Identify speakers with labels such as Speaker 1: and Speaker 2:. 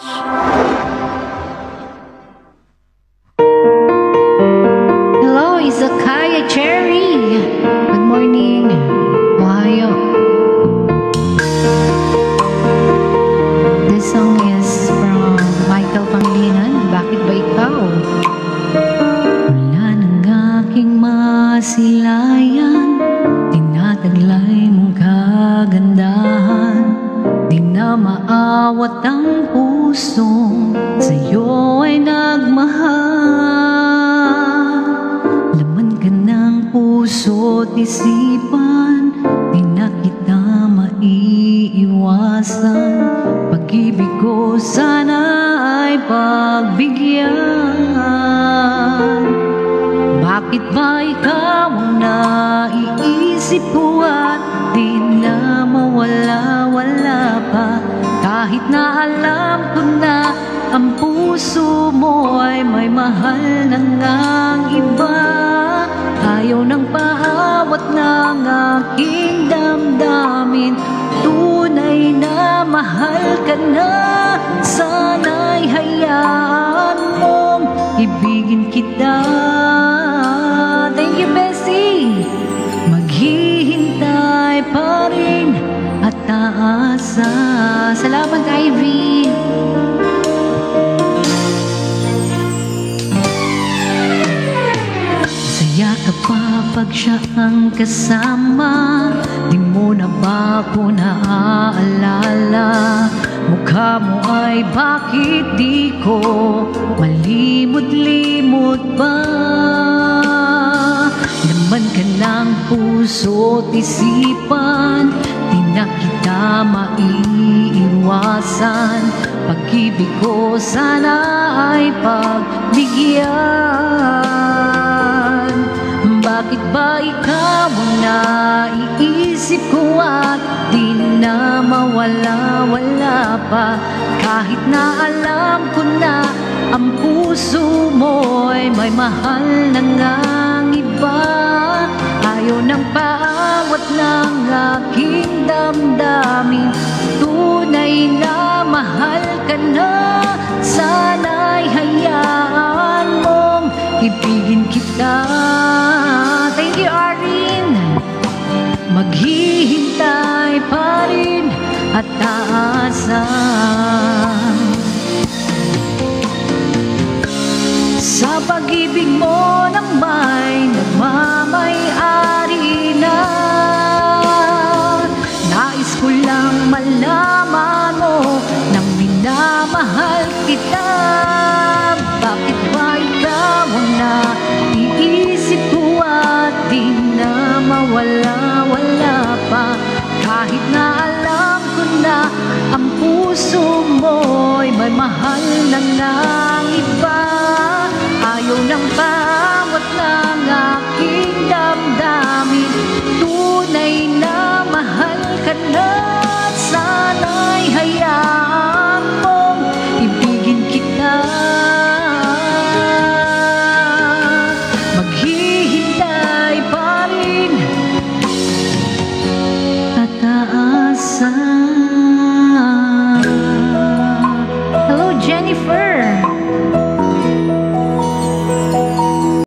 Speaker 1: Hello, Izakaya Cherry. Good morning. Ohayo. This song is from Michael Pangilinan. Bakit ba ikaw? Wala ng aking masilayan, tinataglay mong kagandahan. Di na maawat ang pusong sa'yo ay nagmahal. Laman ka ng puso't isipan, di na kita maiiwasan. Pag-ibig ko sana ay pagbigyan. Bakit ba ikaw ang naiisip ko at di na mawala-wala pa? Kahit na alam ko na ang puso mo ay may mahal na ngang iba. Ayaw ng paawat ng aking damdamin, tunay na mahal ka na. Sana'y hayaan mong ibigin kita. Thank you, Bessie. Maghihintay pa rin at aasa. Salamat, Ivy. Saya ka pa pag siya ang kasama. Di mo na ba ako naaalala? Mukha mo ay bakit di ko malimot-limot ba? Laman ka ng puso't isipan, di na kita maiiwasan. Pag-ibig ko sana ay pagbigyan. Bakit ba ikaw ang naiisip ko at di na mawala-wala pa? Kahit na alam ko na ang puso mo ay may mahal na ngang iba. Ayaw ng paawat ng aking damdamin, tunay na mahal ka na. Sana'y hayaan mong ibigin kita. Thank you, Arin. Maghihintay pa rin at aasa. Sa pag-ibig mo nang may nagmamay-ari na, nais ko lang malaman mo na minamahal kita. Bakit ba ikaw ang naiisip ko at di na mawala-wala pa? Kahit na alam ko na ang puso mo'y may mahal na ngang iba. Ayaw ng